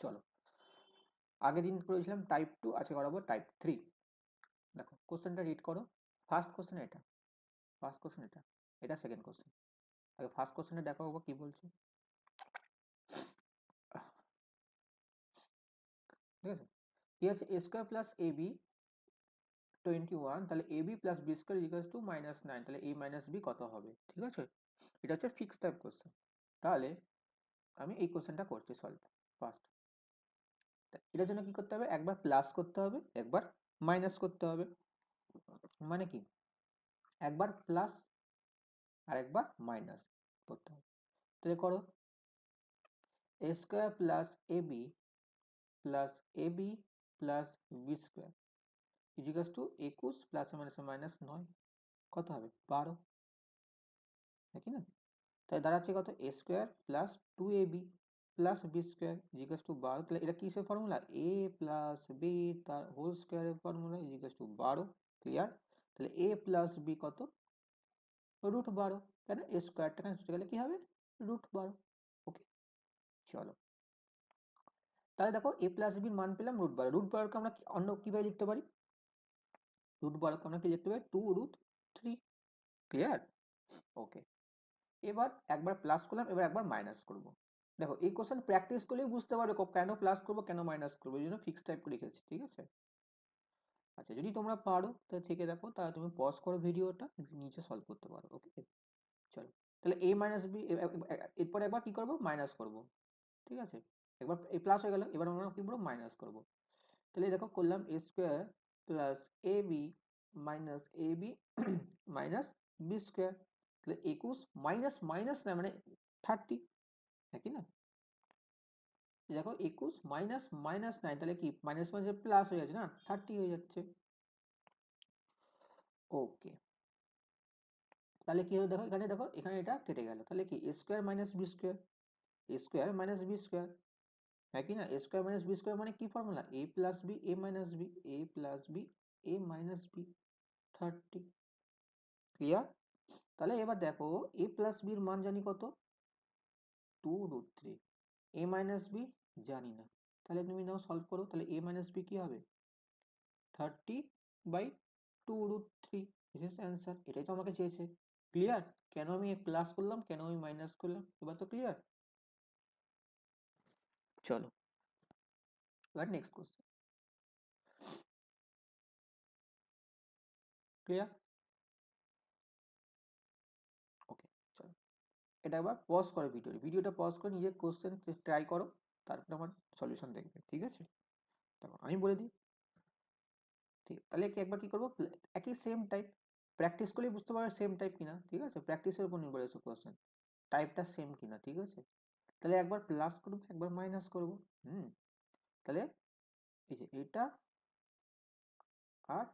চলো, আগের দিন করেছিলাম টাইপ 2, আজকে করাবো টাইপ 3। দেখো কোশ্চেনটা রিড করো। ফার্স্ট কোশ্চেন এটা, ফার্স্ট কোশ্চেন এটা, এটা সেকেন্ড কোশ্চেন। আগে ফার্স্ট কোশ্চেনে দেখো বাবা কি বলছে, ঠিক আছে? কি আছে, A square plus A B 21, তাহলে A B plus B square equals to -9, তাহলে এ মাইনাস বি কত হবে? ঠিক আছে, এটা হচ্ছে ফিক্স টাইপ কোশ্চেন। তাহলে আমি এই কোশ্চেনটা করছি সলভ ফার্স্ট। এটার জন্য কি করতে হবে, একবার প্লাস করতে হবে, একবার মাইনাস করতে হবে। মানে কি, একবার প্লাস আর একবার মাইনাস করতে হবে। তাহলে করো, A square plus A B plus A B plus B square equals to 21 plus minus 9 কত হবে? 12, নাকি না? তাই দাঁড়াচ্ছে কত, A square plus 2ab plus B square equals to 12। তাহলে এটা কিসের ফর্মুলা, এ প্লাস বি তার হোল স্কোয়ারের ফর্মুলা ইজিকালস টু 12। ক্লিয়ার? তাহলে এ প্লাস বি কত, √12। কেন, এ স্কোয়ারটা কেটে গেলে কি হবে, √12। ওকে, চলো। তাহলে দেখো এ প্লাস বির মান পেলাম √12। √12কে আমরা অন্য কিভাবে লিখতে পারি, √12কে আমরা কি লিখতে পারি, 2√3। ক্লিয়ার? ওকে, এবার একবার প্লাস করলাম, এবার একবার মাইনাস করব। দেখো এই কোশ্চেন প্র্যাকটিস করলেই বুঝতে পারবে কেন প্লাস করবো কেন মাইনাস করবো, এই জন্য ফিক্স টাইপ করে লিখেছি। ঠিক আছে, আচ্ছা যদি তোমরা পারো তাহলে থেকে দেখো, তাহলে তুমি পজ করো ভিডিওটা, নিচে সলভ করতে পারো। ওকে, চলো। তাহলে এ মাইনাস বি, এরপর একবার কি করবো, মাইনাস করব। ঠিক আছে, একবার এ প্লাস হয়ে গেল, এবার আমরা কি করবো, মাইনাস করব। তাহলে দেখো করলাম এ square plus A B minus A B minus B square. তাহলে 21 মাইনাস মাইনাস না মানে 30, নাকি না? দেখো 21 মাইনাস মাইনাস 9, তাহলে কি মাইনাস মাইনাস প্লাস হয়ে যাচ্ছে না, 30 হয়ে যাচ্ছে। ওকে, তাহলে কি হলো, দেখো এখানে, দেখো এখানে এটা কেটে গেল, তাহলে কি এ স্কোয়ার মাইনাস বি স্কোয়ার, এ স্কোয়ার মাইনাস বি স্কোয়ার, হ্যাঁ কি না? এ স্কোয়ার মাইনাস বি স্কোয়ার মানে কি formula, A plus B A minus B, A plus B A minus B 30। Clear? তাহলে এবার দেখো এ প্লাস বির মান জানি কত, 2√3। এ মাইনাস বি জানি না, তাহলে তুমি নাও সলভ করো। তাহলে এ মাইনাস বি কি হবে, 30/2√3। This is answer. এটাই তো আমাকে চেয়েছে। ক্লিয়ার? কেন আমি প্লাস করলাম, কেন আমি মাইনাস করলাম, এবার তো ক্লিয়ার। চলো, এবার নেক্সট কোশ্চেন। ক্লিয়ার? ওকে, চলো। এটা একবার পজ করো, ভিডিওটা পজ করে নিজের কোশ্চেন ট্রাই করো, তারপরে আমার সলিউশন দেখবে। ঠিক আছে, দেখো আমি বলে দিই। ঠিক, তাহলে কি একবার কি করবো, একই সেম টাইপ প্র্যাকটিস করলেই বুঝতে পারবে সেম টাইপ কিনা। ঠিক আছে, প্র্যাকটিসের উপর নির্ভর করছে কোশ্চেন টাইপটা সেম কিনা। ঠিক আছে, তাহলে একবার প্লাস করবো, একবার মাইনাস করবো। তাহলে এই যে এটা আর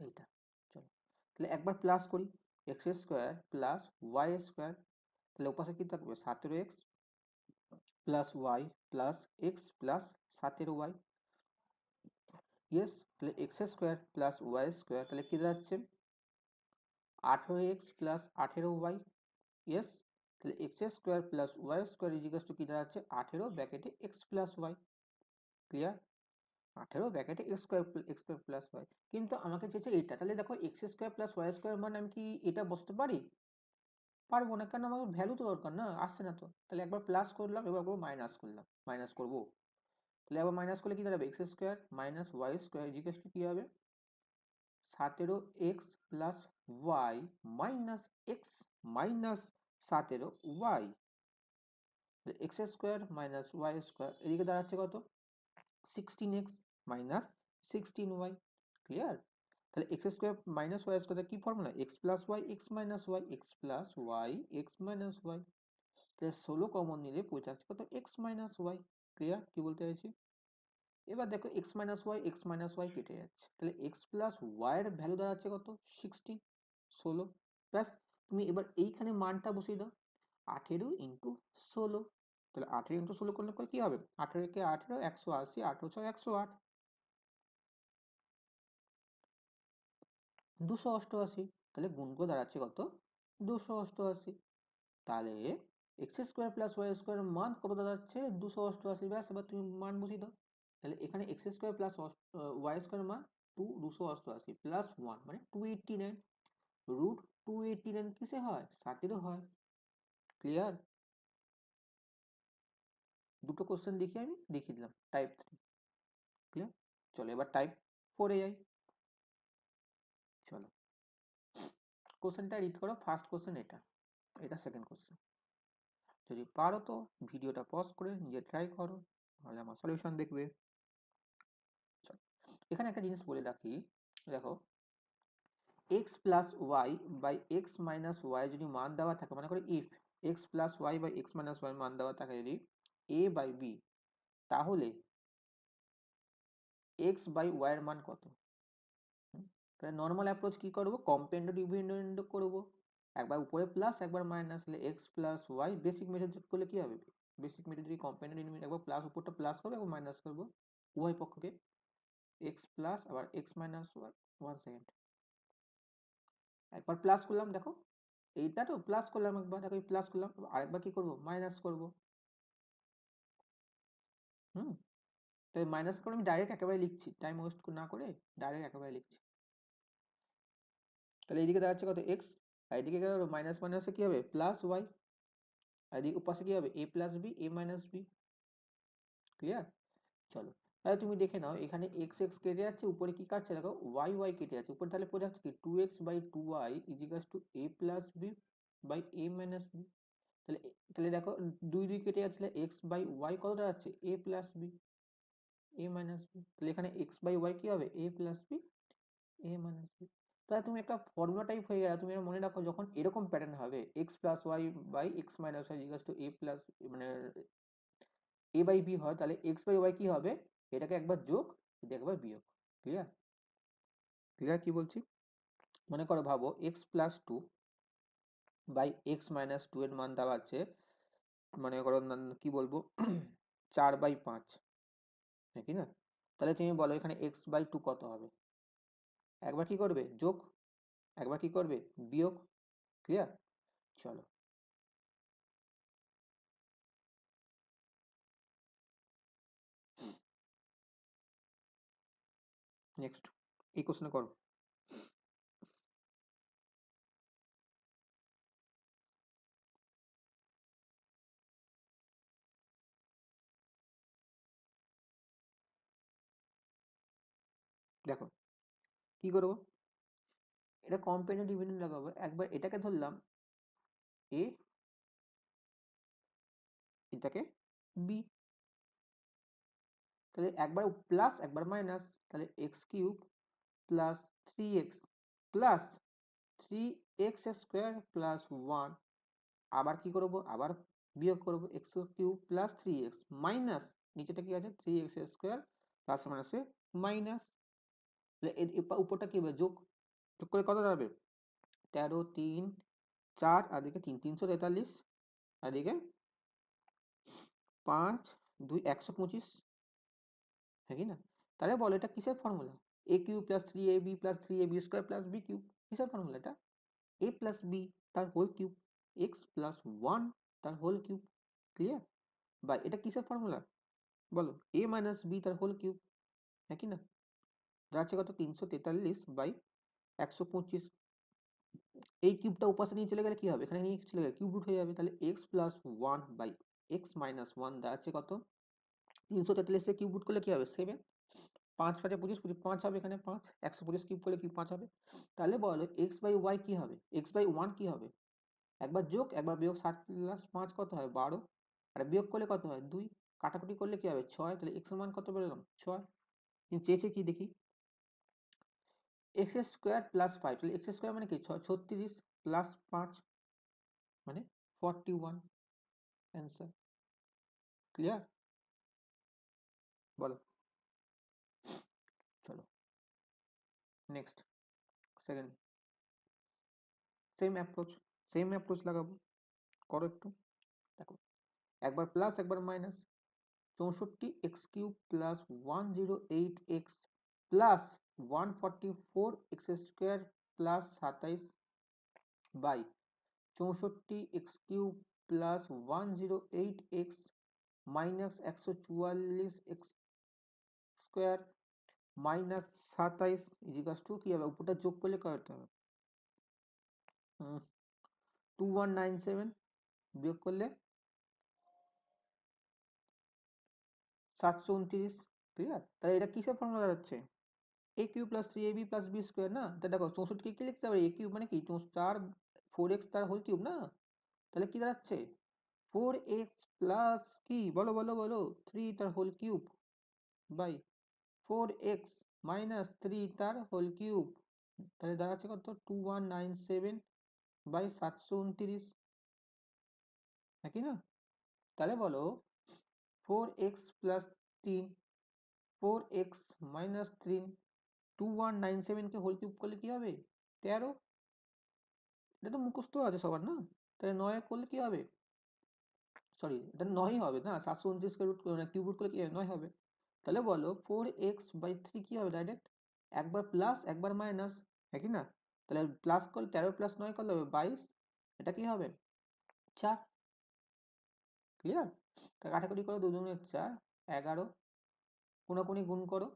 এইটা, চলো তাহলে একবার প্লাস করি, X square plus Y square. তাহলে ওপাশে কি থাকবে, 17x plus Y plus X plus 17y। Yes, তাহলে X square plus Y square, তাহলে কি দাঁড়াচ্ছে, 18x প্লাস 18y। ইয়েস, তাহলে X square plus Y square equals to কি দাঁড়াচ্ছে, 18 ব্র্যাকেটে এক্স প্লাস ওয়াই। ক্লিয়ার? 18 ব্র্যাকেটে এক্স স্কোয়ার প্লাস ওয়াই, কিন্তু আমাকে চেয়েছে এইটা। তাহলে দেখো X square plus Y square মানে আমি কি এটা বসতে পারি, পারবো না, কেন আমার ভ্যালু তো দরকার না, আসছে না তো। তাহলে একবার প্লাস করলাম, এবার মাইনাস করলাম, মাইনাস করবো। তাহলে আবার মাইনাস করলে কি দাঁড়াবে, X square minus Y square equals to কি হবে, 17x plus Y minus X minus 17y। X square minus Y square এদিকে দাঁড়াচ্ছে কত, 16x মাইনাস 16y। ক্লিয়ার? তাহলে X square minus Y square কি formula, X plus Y X minus Y, X plus Y X minus Y. তাহলে 16 common নিলে পৌঁছাচ্ছে কত, x minus Y. Clear? কি বলতে চাইছি, এবার দেখো এক্স মাইনাস ওয়াই কেটে যাচ্ছে, তাহলে এক্স প্লাস ওয়াই এর ভ্যালু দাঁড়াচ্ছে কত, 16। 16 প্লাস, তুমি এবার এইখানে মানটা বসিয়ে দাও, 18 × 16। তাহলে 18 × 16 করলে কি হবে, 18 কে 18, 180, 18 108, 288। তাহলে গুণ করে দাঁড়াচ্ছে কত, 288। তাহলে এক্স স্কোয়ার প্লাস ওয়াই স্কোয়ারের মান কত দাঁড়াচ্ছে 288। ব্যাস, এবার তুমি মান বসিয়ে দাও। তাহলে এখানে এক্স স্কোয়ার প্লাস ওয়াই স্কোয়ারের মান 288 প্লাস 1 মানে 289। রুট 289 কিসে হয়? 60 হয়। ক্লিয়ার? দুটো কোশ্চেন দেখিয়ে আমি দেখিয়ে দিলাম টাইপ 3। ক্লিয়ার? চলো এবার টাইপ 4 এ যাই। চলো কোশ্চেনটা রিড করো। ফার্স্ট কোশ্চেন এটা, এটা সেকেন্ড কোশ্চেন। যদি পারো তো ভিডিওটা পজ করে নিজে ট্রাই করো, তাহলে আমার সলিউশন দেখবে। চলো এখানে একটা জিনিস বলে রাখি, দেখো X plus Y by X minus Y যদি মান দেওয়া থাকে, মনে করো if X plus Y by X minus Y মান দেওয়া থাকে যদি এ বাই বি, তাহলে এক্স বাই ওয়াই এর মান কত? তাহলে নর্মাল অ্যাপ্রোচ কি করব? কম্পেন্ড ডিভিডেন্ড করব, একবার উপরে প্লাস একবার মাইনাস। তাহলে X plus Y basic method করলে কি হবে? বেসিক মেথড যদি কম্পেন্ড ডিভিডেন্ড একবার প্লাস উপরটা প্লাস করবো একবার মাইনাস করবো, উভয় পক্ষকে এক্স প্লাস আবার এক্স মাইনাস ওয়াই। 1 সেকেন্ড, একবার প্লাস করলাম, দেখো এইটা তো প্লাস করলাম, একবার দেখো প্লাস করলাম, আরেকবার কি করব? মাইনাস করব। হুম, তাই মাইনাস করে আমি ডাইরেক্ট একেবারে লিখছি, টাইম ওয়েস্ট না করে ডাইরেক্ট একেবারে লিখছি। তাহলে এইদিকে দাঁড়াচ্ছে কত? এক্স, আর এদিকে গেল মাইনাস মাইনাসে কি হবে? প্লাস ওয়াই, আর এদিকে পাশে কি হবে? এ প্লাস বি, এ মাইনাস বি। ক্লিয়ার? চলো তাহলে তুমি দেখে নাও, এখানে এক্স এক্স কেটে যাচ্ছে, উপরে কি কাটছে দেখো? ওয়াই ওয়াই কেটে যাচ্ছে উপরে, তাহলে পড়ে যাচ্ছে কি 2x by 2y equals to a plus B by a minus B. তাহলে তাহলে দেখো দুই দুই কেটে যাচ্ছে, এক্স বাই ওয়াই কত দাঁড়াচ্ছে? a plus B, a minus B. তাহলে এখানে এক্স বাই ওয়াই কি হবে? a plus B, a minus B. তাহলে তুমি একটা ফর্মুলা টাইপ হয়ে গেল। তুমি মনে রাখো যখন এরকম প্যাটার্ন হবে X plus Y by X minus Y equals to a plus মানে a বাই বি হয়, তাহলে এক্স বাই ওয়াই কি হবে? এটাকে একবার যোগ, এটা একবার বিয়োগ। ক্লিয়ার? ক্লিয়ার কি বলছি? মনে করো ভাবো X plus two by X minus two এর মান দেওয়া আছে, মনে করো কি বলবো 4/5, নাকি না? তাহলে তুমি বলো এখানে এক্স বাই টু কত হবে? একবার কি করবে? যোগ, একবার কি করবে? বিয়োগ। ক্লিয়ার? চলো নেক্সট এই কোশ্চেন করো। দেখো কি করবো, এটা কম্পেয়ার ডিভিডেন্ড লাগাবো। একবার এটাকে ধরলাম এ, এটাকে বি। তাহলে একবার প্লাস একবার মাইনাস, তাহলে x cube plus 3x plus 3x square plus 1। আবার কি করব? আবার বিয়োগ করব, x cube plus 3x minus নিচেটা কি আছে? 3x স্কোয়ার প্লাস মাইনাসে মাইনাস। তাহলে উপরটা কি হবে? যোগ। যোগ করে কত দাঁড়াবে? 13 3 4, আর দিকে 3 343, আর দিকে 5 2 125, হ্যাঁ কি না? তাহলে বলো এটা কিসের formula? A cube plus 3ab plus 3ab square plus B cube. কিসের ফর্মুলা এটা? এ প্লাস বি তার হোল কিউব, এক্স প্লাস 1 তার হোল কিউব। ক্লিয়ার? বা এটা কিসের ফর্মুলা বলো? এ মাইনাস বি তার হোল কিউব, হ্যাঁ কি না? যাচ্ছে কত? 343/125। এই কিউবটা উপাশে নিয়ে চলে গেলে কি হবে? এখানে নিয়ে চলে গেলে কিউব রুট হয়ে যাবে। তাহলে এক্স প্লাস 1/x-1 দাঁড়াচ্ছে কত? 343 কিউব রুট করলে কি হবে? 7। 5 5 25 25 5 হবে, এখানে 5 125 কিউব করলে কিউব 5 হবে। তাহলে বলো এক্স বাই ওয়াই কি হবে? এক্স বাই ওয়ান কি হবে? একবার যোগ একবার বিয়োগ, 7 প্লাস 5 কত হয়? 12, আর বিয়োগ করলে কত হয়? 2, কাটাকুটি করলে কি হবে? 6। তাহলে এক্স এর মান কত পেলাম? 6। কিন্তু চেয়েছে কি দেখি? X square plus 5। তাহলে এক্স স্কোয়ার মানে কি? 36 প্লাস 5 মানে 41 অ্যান্সার। ক্লিয়ার? বলো। চলো নেক্সট সেকেন্ড, সেম অ্যাপ্রোচ লাগাবো। করো একটু, দেখো একবার প্লাস একবার minus. 64 X cube plus 108x plus 144 X square plus 27 by 64 X cube plus 108x minus 144x square minus 27 ইজিকাস টু কি হবে, উপরটা যোগ করলে কত হবে 2197 বিয়োগ করলে 729, ঠিক আছে? তাহলে এটা কিসের ফর্মুলা দাঁড়াচ্ছে, A cube plus 3ab plus B square না? তা দেখো 64 কি লিখতে পারি, এ কিউব মানে কি 4x তার হোল কিউব না, তাহলে কি দাঁড়াচ্ছে 4x প্লাস কি বলো বলো বলো 3 তার whole cube by 4x minus 3 তার হোল কিউব, তাহলে দাঁড়াচ্ছে কত 2197 বাই 729, নাকি না? তাহলে বলো 4x প্লাস 3 4x মাইনাস 3 2197 কে হোল কিউব করলে কি হবে 13, এটা তো মুখস্থ আছে সবার না? তাহলে 9 করলে কি হবে, সরি এটা 9 হবে না, 729 কে রুট মানে কিউব রুট করলে কি হবে 9 হবে। তাহলে বলো 4x/3 কি হবে ডাইরেক্ট, একবার প্লাস একবার মাইনাস, নাকি না? তাহলে প্লাস করলে 13 প্লাস 9 করলে হবে 22, এটা কি হবে 4, ক্লিয়ার? কাটাকুটি করো, 2 দুগুণে 4, 11, কোনাকুনি গুণ করো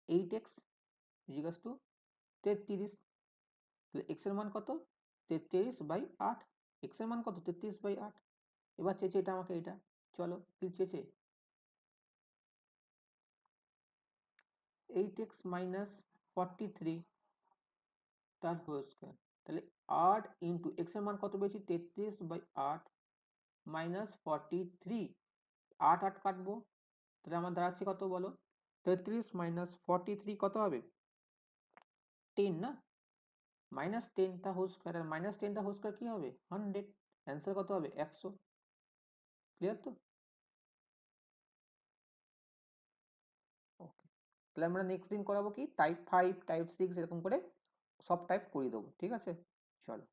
8x ইজিকাস টু 33, তাহলে x এর মান কত 33/8, x এর মান কত 33/8, এবার চেয়েছে এটা আমাকে এটা, চলো কি চেয়েছে 8x মাইনাস 43 তার হোল স্কোয়ার, তাহলে 8 ইন্টু এক্স এর মান কত পেয়েছি 33/8 মাইনাস 43, 8 8 কাটবো, তাহলে আমার দাঁড়াচ্ছে কত বলো 33 মাইনাস 43 কত হবে 10 না, মাইনাস 10 টা হোল স্কোয়ার, আর মাইনাস 10 টা হোল স্কোয়ার কি হবে 100, অ্যান্সার কত হবে 100, ক্লিয়ার তো? ওকে, তাহলে আমরা নেক্সট দিন করাবো কি টাইপ 5 টাইপ 6 এরকম করে সব টাইপ করিয়ে দেবো, ঠিক আছে? চলো।